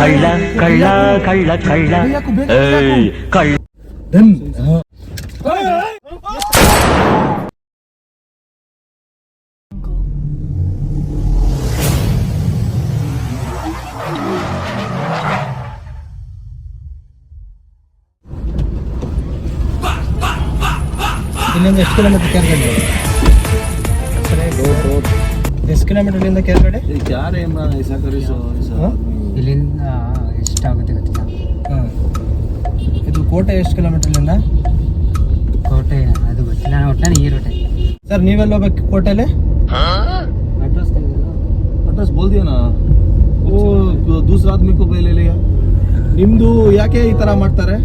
ಕಳ್ಳ ಕಳ್ಳ ಕಳ್ಳ ಕಳ್ಳ ಕಳ್ಳ ಇಲ್ಲಿಂದ ಎಷ್ಟು ಕಿಲೋಮೀಟರ್ ಕೆಳಗಡೆ? ಎಷ್ಟು ಕಿಲೋಮೀಟರ್ ಇಲ್ಲಿಂದ ಕೆಳಗಡೆ? ಇಲ್ಲಿಂದ ಎಷ್ಟಾಗುತ್ತೆ ಗೊತ್ತಿಲ್ಲ. ಇದು ಕೋಟೆ ಎಷ್ಟು ಕಿಲೋಮೀಟರ್ ಇಲ್ಲಿಂದ? ಕೋಟೆ ಅದು ಗೊತ್ತಿಲ್ಲ, ಒಟ್ಟಿನ ಈ ರೂಟೆ. ಸರ್ ನೀವೆಲ್ಲ ಹೋಗ್ಬೇಕು ಕೋಟೆಲಿ? ಅಡ್ರೆಸ್ ಬೋಲ್ ದಿಯಾ ನಾ ಓ ದೂಸರಾ ಆದ್ಮಿ ಕೋ ಪಹಲೆ ಲಿಯಾ. ನಿಮ್ದು ಯಾಕೆ ಈ ತರ ಮಾಡ್ತಾರೆ?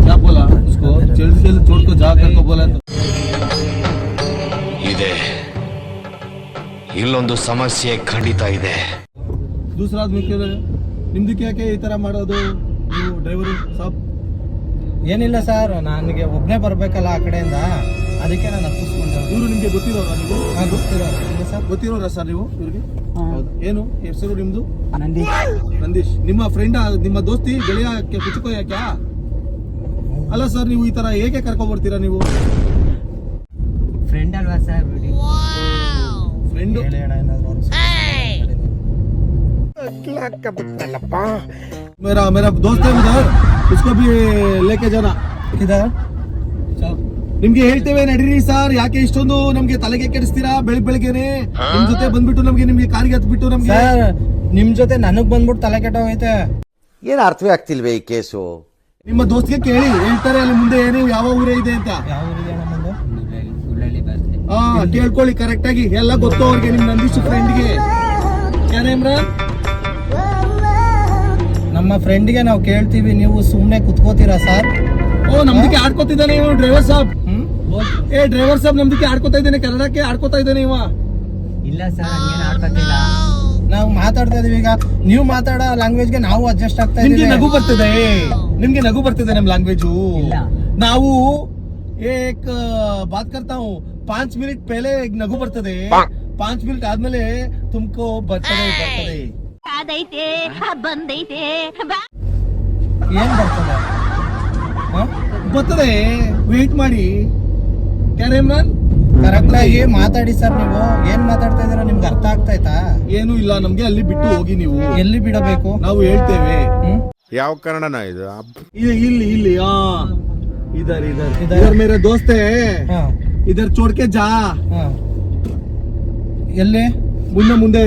क्या बोला उसको जल्दी जल्दी छोड़ को जा कर को बोला तो ಇದೆ ಇಲ್ಲೊಂದು ಸಮಸ್ಯೆ ಖಂಡಿತ ಇದೆ. दूसरा आदमी के ನಿಮ್ದಕ್ಕೆ ಯಾಕೆ ಈ ತರ ಮಾಡೋದು ನೀವು ಡ್ರೈವರು ಸಾಬ್? ಏನಿಲ್ಲ ಸರ್, ನನಗೆ ಒಬ್ಬನೇ ಬರಬೇಕಲ್ಲ ಆ ಕಡೆಯಿಂದ, ಅದಕ್ಕೆ ನಾನು ಹತ್ತಿಸ್ಕೊಂಡೆ. ಇವರು ನಿಮಗೆ ಗೊತ್ತಿರೋರಾ ನೀವು? ಗೊತ್ತಿರೋ ಸರ್. ಗೊತ್ತಿರೋರಾ ಸರ್ ನೀವು ಇವ್ರಿಗೆ? ಹೌದು. ಏನು ಹೆಸರು ನಿಮ್ದು? ನಂದೀಶ್. ನಿಮ್ಮ ಫ್ರೆಂಡ್, ನಿಮ್ಮ ದೋಸ್ತಿ ಗೆಳೆಯ ಕುಚಕೋ ಯಾಕೆ? ಅಲ್ಲ ಸರ್, ನೀವು ಈ ತರ ಹೇಗೆ ಕರ್ಕೊಂಡ್ ಬರ್ತೀರಾ ನೀವು? ಫ್ರೆಂಡ್ ಅಲ್ವಾ ಸರ್? ಫ್ರೆಂಡ್ मेरा मेरा दोस्त है उधर, उसको भी लेके जाना. ಇದರ್ ನಿಮ್ಗೆ ಹೇಳ್ತೇವೆ ನಡೀರಿ ಸರ್, ಯಾಕೆ ಇಷ್ಟೊಂದು ನಮ್ಗೆ ತಲೆಗೆ ಕೆಡಿಸ್ತೀರಾ? ಬೆಳಿಗ್ಗೆನೆ ನಿಮ್ ಜೊತೆ ಬಂದ್ಬಿಟ್ಟು ನಿಮ್ಗೆ ಕಾರಿಗೆ ಹತ್ಬಿಟ್ಟು ನಮ್ಗೆ. ಸರ್ ನಿಮ್ ಜೊತೆ ನನಗ್ ಬಂದ್ಬಿಟ್ಟು ತಲೆ ಕೆಟ್ಟೋಗೈತೆ. ಏನು ಅರ್ಥವೇ ಆಗ್ತಿಲ್ವೇ ಈ ಕೇಸು? ನಿಮ್ಮ ದೋಸ್ತಿಗೆ ಕೇಳಿ, ಹೇಳ್ತಾರೆ ಅಲ್ಲಿ ಮುಂದೆ ಏನು ಯಾವ ಊರೇ ಇದೆ ಅಂತ. ಯಾವ ಊರಿಗೆ ಅಣ್ಣ ಮುಂದೆ? ಉಳ್ಳಳ್ಳಿ ಬರ್ತದೆ. ಕೇಳ್ಕೊಳ್ಳಿ ಕರೆಕ್ಟ್ ಆಗಿ, ಎಲ್ಲ ಗೊತ್ತು ಅವ್ರಿಗೆ, ನಿಮ್ ನಂದೀಶ್ ಫ್ರೆಂಡ್ಗೆ. ಇಮ್ರಾನ್ ನಮ್ಮ ಫ್ರೆಂಡ್ಗೆ ನಾವು ಕೇಳ್ತೀವಿ, ನೀವು ಸುಮ್ನೆ ಕುತ್ಕೋತೀರಾ ಸರ್? ಓ ನಮ್ದಕ್ಕೆ ಆಡ್ಕೋತಿದ್ದಾನೆ ಇವ ಡ್ರೈವರ್ ಸಾಬ್. ಡ್ರೈವರ್ ಸಾಬ್ ನಮ್ದಕ್ಕೆ ಆಡ್ಕೋತಾ ಇದ್ದಾನೆ, ಕನ್ನಡಕ್ಕೆ ಆಡ್ಕೋತಾ ಇದ್ದಾನೆ ಇವ. ಇಲ್ಲ ಸರ್, ಹಂಗೇನು ಆಡ್ಕೊತಿಲ್ಲ. ನಾವು ಮಾತಾಡ್ತಾ ಇದೀವಿ, ಈಗ ನೀವು ಮಾತಾಡೋ ಲ್ಯಾಂಗ್ವೇಜ್ಗೆ ನಾವು ಅಡ್ಜಸ್ಟ್ ಆಗ್ತಾ ನಿಮ್ಗೆ ಇದೀವಿ. ನಗು ಬರ್ತಿದೆ, ನಿಮ್ಗೆ ನಗು ಬರ್ತಿದೆ ನಮ್ ಲ್ಯಾಂಗ್ವೇಜು. ಇಲ್ಲ. ನಾವು ಏಕ್ ಬಾತ್ ಕರ್ತಾ ಹೂँ 5 ಮಿನಿಟ್ ಪಹಲೆ ನಗು ಬರ್ತದೆ, 5 ಮಿನಿಟ್ ಆದ್ಮೇಲೆ ತುಮ್ಕೋ ಬರ್ತದೆ. ಬಂದೈತೆ ಏನ್ ಬರ್ತದೆ? ಬರ್ತದೆ, ವೇಟ್ ಮಾಡಿ. ಇಮ್ರಾನ್ ಕರೆಕ್ಟ್ ಆಗಿ ಮಾತಾಡಿ ಸರ್. ನೀವು ಏನ್ ಮಾತಾಡ್ತಾ ಇದೀರಾ? ನಿಮ್ಗೆ ಅರ್ಥ ಆಗ್ತಾಯ್ತಾ? ಏನು ಇಲ್ಲ, ನಮ್ಗೆ ಅಲ್ಲಿ ಬಿಟ್ಟು ಹೋಗಿ ನೀವು. ಎಲ್ಲಿ ಬಿಡಬೇಕು? ನಾವು ಹೇಳ್ತೇವೆ. ಯಾವ ಕನ್ನಡನ ಇದು? ಇಲ್ಲಿ ಇಲ್ಲಿ ಇಧರ್ ಮೇರೆ ದೋಸ್ತೆ, ಇಧರ್ ಚೋಡ್ಕೆ ಜಾ. ಎಲ್ಲಿ? ಮುಂದೆ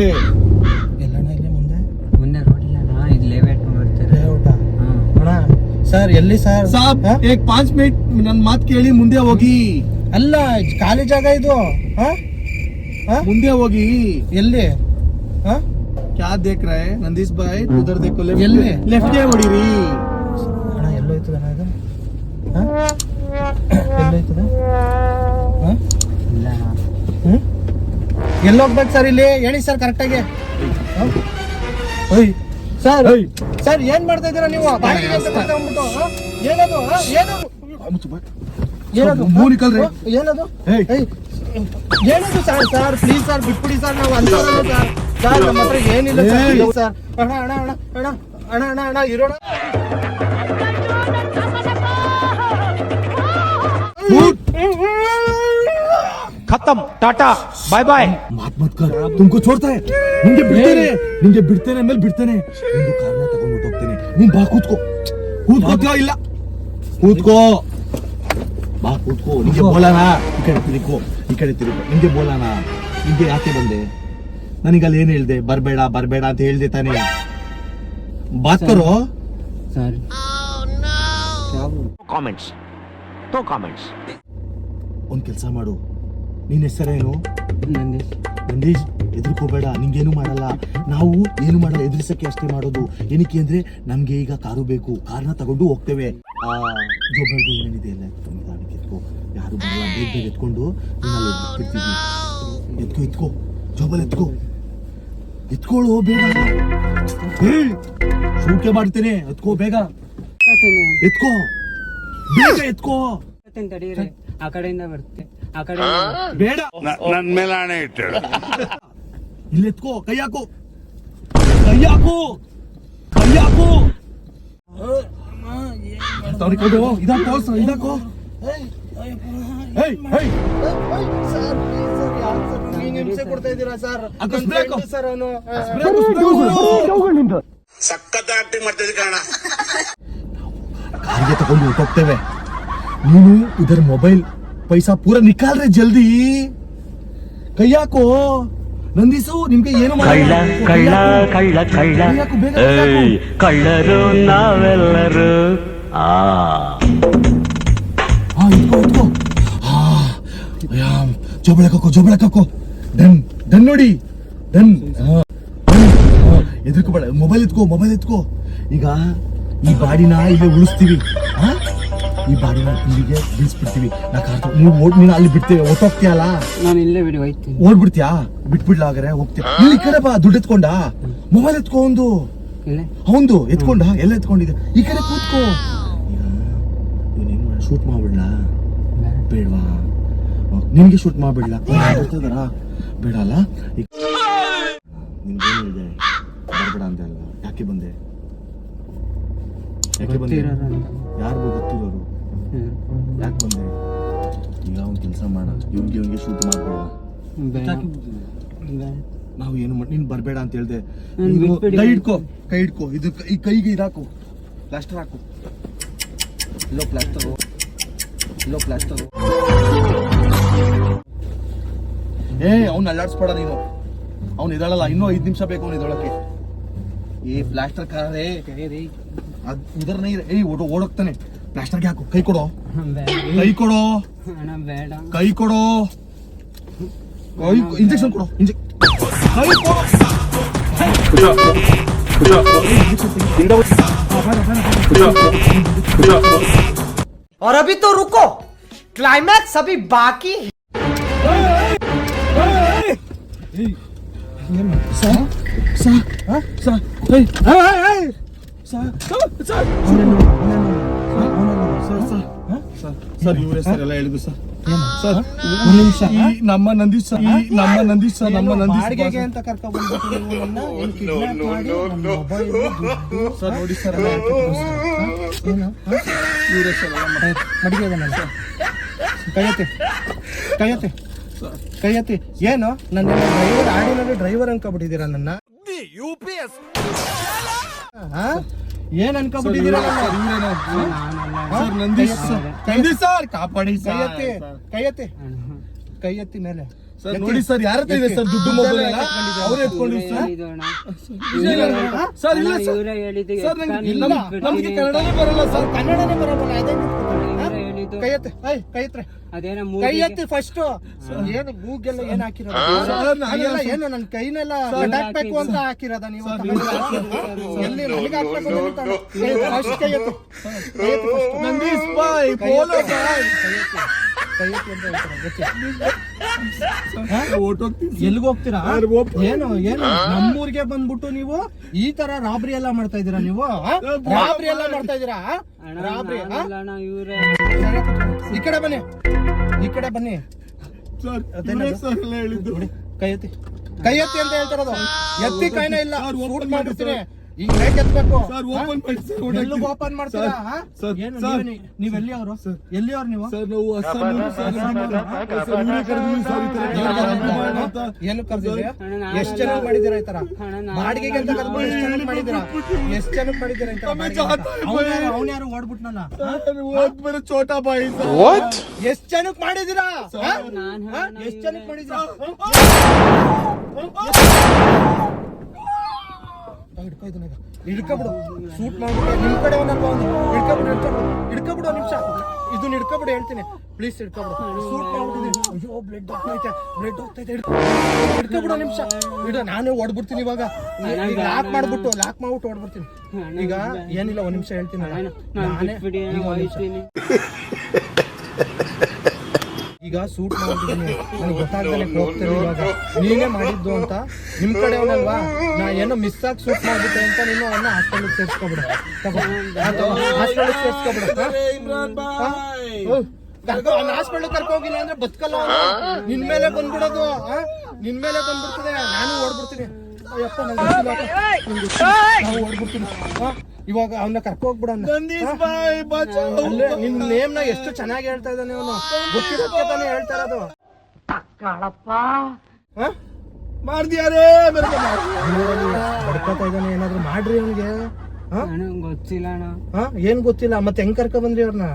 ಎಲ್ಲಣ್ಣ? ಇಲ್ಲಿ ಮುಂದೆ ರೋಡ್ ಇಲ್ಲ, ಇದು ಲೇಔಟ್ ಮಾಡ್ತಾರೆ. ಅಣ್ಣ ಸರ್ ಎಲ್ಲಿ ಸರ್? ಸಾಬ್ 5 ಮಿನಿಟ್ ನನ್ ಮಾತ್ ಕೇಳಿ ಮುಂದೆ ಹೋಗಿ. ಅಲ್ಲ ಖಾಲಿ ಜಾಗ ಇದು. ಮುಂದೆ ಹೋಗಿ. ಎಲ್ಲಿ? ಕ್ಯಾ ದೇಖ್ ರಹೆ ನಂದೀಶ್ ಬಾಯ್? ಉಧರ್ ದೇಖೋ, ಎಲ್ಲಿ? ಲೆಫ್ಟ್ ಗೆ ಹೊಡಿರಿ. ಅಣ್ಣ ಎಲ್ಲೋಯ್ತದ ಇದು? ಎಲ್ಲೋಯ್ತದ? ಇಲ್ಲ. ಎಲ್ಲೋಗ್ಬೇಕು ಸರ್? ಇಲ್ಲಿ ಹೇಳಿ ಸರ್ ಕರೆಕ್ಟಾಗಿ. ಸರ್ ಸರ್ ಏನ್ ಮಾಡ್ತಾ ಇದ್ದೀರಾ ನೀವು? ಏನದು? ಮೂನಿಕಲ್ರಿ ಏನದು? ಏನದು ಸರ್? ಸರ್ ಪ್ಲೀಸ್ ಸರ್ ಬಿಟ್ಬಿಡಿ ಸರ್, ನಾವು ಅಂತವರಲ್ಲ ಸರ್. ಸರ್ ನಮ್ಮ ಹತ್ರ ಏನಿಲ್ಲ ಸರ್. ಅಣ್ಣ ಅಣ್ಣ ಅಣ್ಣ ಅಣ್ಣ ಅಣ್ಣ ಅಣ್ಣ ಅಣ್ಣ ಇರೋಣ. खत्म, टाटा, बाय बाय. मत कर, तुमको छोड़ता है. ನಿಂಗೆ ಬಿಡ್ತೇನೆ ಆಮೇಲೆ ಬಿಡ್ತೇನೆ. ನಿಂದು ಕಾರಣ ತಗೊಂಡು ಹೋಗ್ತೇನೆ. ನೀನ್ ಬಾ ಕೂತ್ಕೋ. ಇಲ್ಲ ಕೂತ್ಕೋ, ಬಾ ಕೂತ್ಕೋ. ನಿಂಗೆ ಬೋಲಾನ ಈ ಕಡೆ ತಿರುಗು. ನಿಂಗೆ ಬೋಲಾನ, ನಿಂಗೆ ಯಾಕೆ ಬಂದೆ? ನನಗಲ್ಲಿ ಏನ್ ಹೇಳ್ದೆ? ಬರ್ಬೇಡ ಅಂತ ಹೇಳ್ದೆ ತಾನೇ. ಬಾತ್ ಕರೋ ಸರ್. ಕಾಮೆಂಟ್ಸ್. ಒಂದ್ ಕೆಲ್ಸ ಮಾಡು, ನಿನ್ ಹೆಸರೇನು? ನಂದೀಶ್. ಎದುರ್ಕೋಬೇಡ, ನಿಂಗೇನು ಮಾಡಲ್ಲ. ನಾವು ಏನು ಮಾಡಲ್ಲ, ಎದುರಿಸಕ್ಕೆ ಅಷ್ಟೇ ಮಾಡೋದು. ಏನಕ್ಕೆ ಅಂದ್ರೆ ನಮ್ಗೆ ಈಗ ಕಾರು ಬೇಕು, ಕಾರ್ನ ತಗೊಂಡು ಹೋಗ್ತೇವೆ. ಜೋಬಲ್ಗೆ ಏನೇನಿದೆ ಎಲ್ಲ ಎತ್ಕೋ. ಯಾರು ಬರಲ್ಲ, ಬೇಗ ಎತ್ಕೊಂಡು ಎತ್ಕೋ. ಜೋಬಲ್ ಎತ್ಕೊಳ್ಳೋ ಬೇಗ. ಶೂಕೆ ಮಾಡ್ತೇನೆ, ಎತ್ಕೋ ಬೇಗ. ಎತ್ಕೋ. ತಡೀರಿ, ಆ ಕಡೆಯಿಂದ ಬರುತ್ತೆ. ಆ ಕಡೆ ಬೇಡ ನನ್ ಮೇಲೆ ಹಣೆ ಇಟ್ಟು ಇಲ್ಲಿ ಎತ್ಕೋ, ಕೈ ಹಾಕು, ಕೈ ಹಾಕು, ಕೈ ಹಾಕು. ಅವ್ರಿಗೆ ಕೊಡು, ಇದಾಕೋ ಇದಾಕೋ. ಸರ್ ಪ್ಲೀಸ್ ಸರ್, ಯಾಕೆ ಸರ್ ನೀನು ಹಿಂಸೆ ಕೊಡ್ತಾ ಇದ್ದೀರಾ ಸರ್? ಅಕಸ್ಮಾತ್ ಸರ್ ಅವನು ಸಖತ್ ಆಕ್ಟಿಂಗ್ ಮಾಡ್ತಿದ್ದೆ ಕಾರಣ ಕಾರಿಗೆ ತಗೊಂಡು ಹೊರಟೋಗ್ತೇವೆ. ನೀನು ಇದರ ಮೊಬೈಲ್ ಪೈಸಾ ಪೂರ ನಿಕಾಲ್ರೆ ಜಲ್ದಿ. ಕೈ ಹಾಕೋ ನಂದಿಸು, ನಿಮ್ಗೆ ಏನು ಕಳ್ಳ ಕಳ್ಳ ಕಳ್ಳ ಕಳ್ಳ ಏಯ್ ಕಳ್ಳರು ನಾವೆಲ್ಲರೂ ಇಟ್ಕೋ. ಜೋಬಳಕೋ ಡನ್ ಡನ್ ನೋಡಿ, ಡನ್. ಎದ್ರಕೋಬೇಡ, ಮೊಬೈಲ್ ಎತ್ಕೋ. ಈಗ ಈ ಬಾಡಿನ ಇಲ್ಲೇ ಉಳಿಸ್ತೀವಿ. ಈ ಬಾಡಿನ ಇಲ್ಲಿಗೆ ಬೀಳ್ಸ್ಬಿಡ್ತೀವಿ. ನೀನು ಅಲ್ಲಿ ಬಿಡ್ತೇವೆ, ಹೊಟ್ಟೋಗ್ತೀಯಲ್ಲ, ನಾನು ಇಲ್ಲೇ ಬಿಡಿ ಹೋಯ್ತೀನಿ. ಓಡ್ಬಿಡ್ತೀಯಾ? ಬಿಟ್ಬಿಡ್ಲ ಹಾಗಾರೆ, ಹೋಗ್ತೀಯ. ಇಲ್ಲಿ ಈ ಕಡೆ ಬಾ, ದುಡ್ಡು ಎತ್ಕೊಂಡ, ಮೊಬೈಲ್ ಎತ್ಕೊ. ಇಲ್ಲೇ ಅವಂದು ಎತ್ಕೊಂಡ, ಎಲ್ಲ ಎತ್ಕೊಂಡಿದೆ. ಈ ಕಡೆ ಕೂತ್ಕೋ. ಶೂಟ್ ಮಾಡ್ಬಿಡ್ಲಾ? ಬೇಡವಾ? ನಿನ್ಗೆ ಶೂಟ್ ಮಾಡ್ಬಿಡ್ಲ? ಬೇಡ ಅಲ್ಲ? ನಿನ್ಗೇನಿದೆ ಬರ್ಬೇಡ ಅಂತ ಅಲ್ಲ. ಯಾಕೆ ಬಂದೆ? ಯಾರಿಗೂ ಗೊತ್ತಿರೋರು ಯಾಕೆ ಬಂದೆ? ಈಗ ಅವ್ನು ಕೆಲಸ ಮಾಡ, ಇವ್ನಿಗೆ ಶೂಟ್ ಮಾಡ್ಬೇಡ. ನಾವು ಏನು ನೀನ್ ಬರ್ಬೇಡ ಅಂತ ಹೇಳ್ದೆ. ಕೈ ಇಟ್ಕೋ. ಇದು ಈ ಕೈಗೆ ಇದಾಕು, ಪ್ಲಾಸ್ಟರ್ ಹಾಕು. ಇಲ್ಲೋ ಪ್ಲಾಸ್ಟರ್. ಅವ್ನು ಅಲ್ಲಾಡ್ಸ್ಬೇಡ ನೀನು. ಅವ್ನು ಇದಾಳಲ್ಲ, ಇನ್ನೂ 5 ನಿಮಿಷ ಬೇಕು ಅವ್ನು ಇದೊಳಕ್ಕೆ. ಈ ಪ್ಲಾಸ್ಟರ್ ಕಾರೇ ಉದರ ನೀ ಓಡೋಗ್ತಾನೆ. ಪ್ಲಾಸ್ಟರ್ಗೆ ಹಾಕು. ಕೈ ಕೊಡೋ. ಇಂಜೆಕ್ಷನ್ ಕೊಡೋ. ಕೈ ಕೊಡೋ. और अभी तो रुको, क्लाइमैक्स अभी बाकी है। ಸರ್ ಇವರೇ ಸರ್ ಎಲ್ಲ ಹೇಳಿದ್ರು ಸರ್. ಸರ್ ಒಂದು ನಿಮಿಷ. ನಮ್ಮ ನಂದೀಶ್ ಬಾಡಿಗೆಗೆ ಅಂತ ಕರ್ಕೊಂಡ್ ಬಂದ್ಬಿಟ್ಟು ನೀವು ನನ್ನ ಏನು ಕಿಡ್ನಾಪ್ ಮಾಡಿ ನನ್ನ ಮೊಬೈಲ್ ದುಡ್ಡು ಸರ್ ನೋಡಿ ಸರ್ ಏನು ಇವರೇ ಸರ್ ಮಡಿಗೆ ಬನ್ನ ಸರ್. ಕೈ ಎತ್ತಿ ಏನು ನನ್ನ ಡ್ರೈವರ್ ಆಡಿನಲ್ಲಿ ಡ್ರೈವರ್ ಅನ್ಕೊಬಿಟ್ಟಿದ್ದೀರಾ ನನ್ನ? ಏನ್ ಅನ್ಕೊಬಿಟ್ಟಿದ್ದೀರಾ? ಸರ್ ನಂದೀಶ್ ಸರ್ ಕಾಪಾಡಿ. ಕೈ ಎತ್ತಿ ಮೇಲೆ ಸರ್ ನೋಡಿ ಸರ್, ಯಾರ ಹತ್ರ ಇದೆ ಸರ್ ದುಡ್ಡು? ಮೊಬೈಲ್ ಅವ್ರು ಎತ್ಕೊಂಡು ಸರ್. ಸರ್ ಇಲ್ಲ ಸರ್, ಸರ್ ನಮ್ಗೆ ಕನ್ನಡನೇ ಬರಲ್ಲ ಸರ್. ಕನ್ನಡನೇ ಬರಲ್ಲ. ಕೈ ಎತ್ತಿ ಫಸ್ಟ್. ಏನು ಮೂಗೆಲ್ಲ ಏನ್ ಹಾಕಿರೋದು? ಏನು ನನ್ನ ಕೈನೆಲ್ಲ ಹಾಕ್ಬೇಕು ಅಂತ ಹಾಕಿರೋದ ನೀವು? ಎಲ್ಲಿ ನನಗೆ ಹಾಕ್ಬೇಕು? ಫಸ್ಟ್ ಕೈ ಎತ್ತು. ನಂದೀಶ್ ಬಾಯ್ ಬೋಲೋ ಬಾಯ್. ಎಲ್ಲಿಗೆ ಹೋಗ್ತೀರಾ? ಏನು ನಮ್ಮೂರಿಗೆ ಬಂದ್ಬಿಟ್ಟು ನೀವು ಈ ತರ ರಾಬ್ರಿ ಎಲ್ಲ ಮಾಡ್ತಾ ಇದೀರಾ? ನೀವು ರಾಬ್ರಿ ಎಲ್ಲ ಮಾಡ್ತಾ ಇದೀರಾ? ರಾಬ್ರಿ ಈ ಕಡೆ ಬನ್ನಿ. ಕೈ ಎತ್ತಿ ಅಂತ ಹೇಳ್ತಾರದು. ಎತ್ತಿ ಕೈನ ಇಲ್ಲ, ಶೂಟ್ ಮಾಡ್ಬಿಡ್ತೀನಿ. ಈಗ ಹೇಗೆ ಎತ್ಬೇಕು? ಓಪನ್ ಮಾಡ್ತೀರಾ? ನೀವೆಲ್ಲಿ ಅವರು? ಎಲ್ಲಿಯವ್ರು ನೀವು? ಏನು ಕರ್ದಿದ್ರಿ? ಎಷ್ಟ್ ಜನ ಮಾಡಿದೀರಾ ಈ ತರ ಬಾಡಿಗೆಗೆ ಅಂತ ಕರ್ಕೊಂಡು? ಎಷ್ಟ್ ಜನ ಮಾಡಿದೀರಾ ಈ ತರ? ಅವ್ನ ಯಾರು ಓಡ್ಬಿಟ್ನಲ್ಲ? ಚೋಟಾ ಬಾಯಿ. ಎಷ್ಟ್ ಜನಕ್ ಮಾಡಿದೀರಾ? ಎಷ್ಟ್ ಜನಕ್ ಮಾಡಿದೀರಾ? ಹಿಡ್ಕೊಬಿಡು. ಶೂಟ್ ಮಾಡ್ಬಿಟ್ಟು ನಿಮ್ ಕಡೆ ಹಿಡ್ಕೊಬಿಡು ನಿಮಿಷ. ಇದನ್ನ ಹಿಡ್ಕೊಬಿಡು ಹೇಳ್ತೀನಿ, ಪ್ಲೀಸ್ ಹಿಡ್ಕೊಬಿಡು. ಶೂಟ್ ಮಾಡ್ಬಿಟ್ಟಿದ್ದೀನಿ. ಅಯ್ಯೋ ಬ್ಲಡ್ ಹೋಗ್ತೈತೆ. ಹಿಡ್ಕೊಬಿಡು ನಿಮಿಷ. ನಾನೇ ಓಡ್ಬಿಡ್ತೀನಿ ಇವಾಗ. ಲಾಕ್ ಮಾಡ್ಬಿಟ್ಟು ಓಡ್ಬಿಡ್ತೀನಿ. ಈಗ ಏನಿಲ್ಲ, ಒಂದ್ ನಿಮಿಷ ಹೇಳ್ತೀನಿ. ಈಗ ಶೂಟ್ ಮಾಡ್ತಿದ್ದೀನಿ, ನನಗೆ ಗೊತ್ತಾಗ್ತಾನೆ ಹೋಗ್ತೇನೆ. ಇವಾಗ ನೀನೇ ಮಾಡಿದ್ದು ಅಂತ ನಿಮ್ ಕಡೆ ಅವನಲ್ವಾ? ನಾ ಏನೋ ಮಿಸ್ ಆಗಿ ಶೂಟ್ ಮಾಡ್ಬಿಟ್ಟೆ ಅಂತ ನೀನು ಅವನ್ನ ಹಾಸ್ಪಿಟಲ್ ಸೇರ್ಸ್ಕೊಬಿಡು. ಹಾಸ್ಪಿಟಲ್ ಸೇರ್ಸ್ಕೊಬಿಡು. ಹಾಸ್ಪಿಟಲ್ ಕರ್ಕೋಗಿಲ್ಲ ಅಂದ್ರೆ ಬದುಕಲ್ಲ ಅವ್ನು. ನಿನ್ ಮೇಲೆ ಬಂದ್ಬಿಡೋದು ನಿನ್ ಮೇಲೆ ಬಂದ್ಬಿಡ್ತದೆ. ನಾನು ಓಡ್ಬಿಡ್ತೀನಿ. ಅಯ್ಯಪ್ಪ ನಂಗೆ ಗೊತ್ತಿಲ್ಲ ಅಪ್ಪ. ನಂಗ್ ಗೊತ್ತಿಲ್ಲ. ನಾನು ಓಡ್ಬಿಡ್ತೀನಿ. ಇವಾಗ ಅವನ್ನ ಕರ್ಕೊ ಹೋಗ್ಬಿಡ. ನಿನ್ ನೇಮ್ ನ ಎಷ್ಟು ಚೆನ್ನಾಗಿ ಹೇಳ್ತಾ ಇದ್ದಾನೆ ಅವನು. ಗೊತ್ತಿರೋದಕ್ಕೆ ತಾನೇ ಹೇಳ್ತಾ ಇರೋದು. ಮಾಡ್ದಿಯಾರೇ ಬಡ್ಕೋತಾ ಇದ್ದಾನೆ. ಏನಾದ್ರು ಮಾಡ್ರಿ ಅವನ್ಗೆ. ಅಣ್ಣ ಗೊತ್ತಿಲ್ಲ ಅಣ್ಣ. ಏನ್ ಗೊತ್ತಿಲ್ಲ ಮತ್ತೆ ಹೆಂಗ್ ಕರ್ಕ ಬಂದ್ರಿ ಅವ್ರನ್ನ?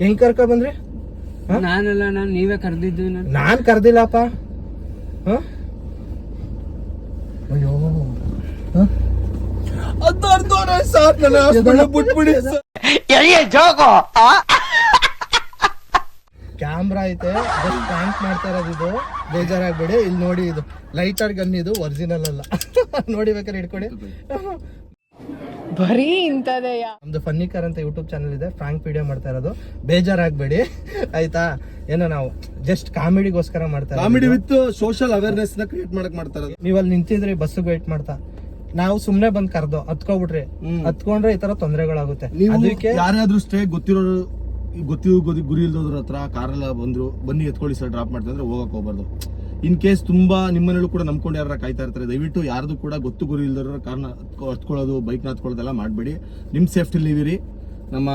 ಹೆಂಗ್ ಕರ್ಕ ಬಂದ್ರಿ? ನಾನಲ್ಲ ನಾನು ನೀವೇ ಕರೆದಿದ್ದು. ನಾನ್ ಕರ್ದಿಲ್ಲಪ್ಪ. ಅಯ್ಯೋ ಸಾರ್ ನನ್ನ ಬಿಟ್ಬಿಡಿ ಸರ್. ಕ್ಯಾಮ್ರಾ ಐತೆ, ಜಸ್ಟ್ ಪ್ರ್ಯಾಂಕ್ ಮಾಡ್ತಾ ಇರೋದು ಇದು. ಬೇಜಾರಾಗ್ಬೇಡಿ. ಇಲ್ಲಿ ನೋಡಿ, ಇದು ಲೈಟರ್ ಗನ್, ಇದು ಒರಿಜಿನಲ್ ಅಲ್ಲ. ನೋಡಿ ಬೇಕಾದ್ರೆ ಇಟ್ಕೊಡಿ. ಬರೀ ಇಂಥದೆಯಾ? ನಮ್ದು ಫನ್ನಿ ಕಾರ್ ಅಂತ ಯೂಟ್ಯೂಬ್ ಚಾನಲ್ ಇದೆ, ಫ್ರಾಂಕ್ ವಿಡಿಯೋ ಮಾಡ್ತಾ ಇರೋದು. ಬೇಜಾರಾಗ್ಬೇಡಿ ಆಯ್ತಾ. ಏನೋ ನಾವು ಜಸ್ಟ್ ಕಾಮಿಡಿಗೋಸ್ಕರ ಮಾಡ್ತಾ ಕಾಮಿಡಿ ವಿತ್ ಸೋಷಿಯಲ್ ಅವೇರ್ನೆಸ್ ನ ಕ್ರಿಯೇಟ್ ಮಾಡಕ್ ಮಾಡ್ತಾ ಇರೋದು. ನೀವ್ ಅಲ್ಲಿ ನಿಂತಿದ್ರಿ ಬಸ್ಸಿಗೆ ವೇಟ್ ಮಾಡ್ತಾ, ನಾವು ಸುಮ್ನೆ ಬಂದ್ ಕರ್ದು ಹತ್ಕೊಬಿಟ್ರಿ. ಹತ್ಕೊಂಡ್ರೆ ಈ ತರ ತೊಂದರೆಗಳಾಗುತ್ತೆ. ಅದಕ್ಕೆ ಯಾರಾದ್ರೂ ಸ್ಟೇ ಗೊತ್ತಿರೋರು ಗುರಿ ಇಲ್ದೋದ್ರ ಹತ್ರ ಕಾರೆಲ್ಲ ಬಂದ್ರು, ಬನ್ನಿ ಎತ್ಕೊಳ್ಳಿ ಸರ್ ಡ್ರಾಪ್ ಮಾಡ್ತಾರೆ ಅಂದ್ರೆ ಹೋಗಕ್ ಹೋಗ್ಬಾರ್ದು. ಇನ್ ಕೇಸ್ ತುಂಬಾ ನಿಮ್ಮನೇಲೂ ಕೂಡ ನಂಬ್ಕೊಂಡು ಯಾರ ಕಾಯ್ತಾ ಇರ್ತಾರೆ, ದಯವಿಟ್ಟು ಯಾರ್ದು ಕೂಡ ಗೊತ್ತು ಗುರಿ ಇಲ್ದವ್ರ ಕಾರ್ನ ಹತ್ಕೊಳ್ಳೋದು, ಬೈಕ್ನ ಹತ್ಕೊಳ್ಳೋದೆಲ್ಲ ಮಾಡಬೇಡಿ. ನಿಮ್ ಸೇಫ್ಟಿ ನೀವಿರಿ. ನಮ್ಮ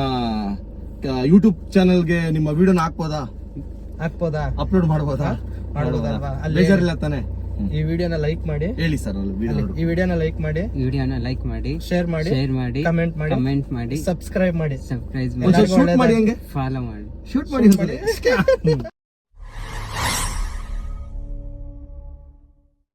ಯೂಟ್ಯೂಬ್ ಚಾನಲ್ಗೆ ನಿಮ್ಮ ವಿಡಿಯೋನ ಹಾಕ್ಬೋದಾ? ಅಪ್ಲೋಡ್ ಮಾಡ್ಬೋದಾ? ಮಾಡ್ಬೋದಲ್ವಾ? ಬೇಜಾರಿಲ್ಲ ತಾನೆ? ಈ ವಿಡಿಯೋನ ಲೈಕ್ ಮಾಡಿ. ಹೇಳಿ ಸರ್. ಈ ವಿಡಿಯೋನ ಲೈಕ್ ಮಾಡಿ, ಶೇರ್ ಮಾಡಿ, ಕಮೆಂಟ್ ಮಾಡಿ, ಸಬ್ಸ್ಕ್ರೈಬ್ ಮಾಡಿ, ಸಬ್ಸ್ಕ್ರೈಬ್ ಶೂಟ್ ಮಾಡಿ, ಹಂಗೆ ಫಾಲೋ ಮಾಡಿ, ಶೂಟ್ ಮಾಡಿ.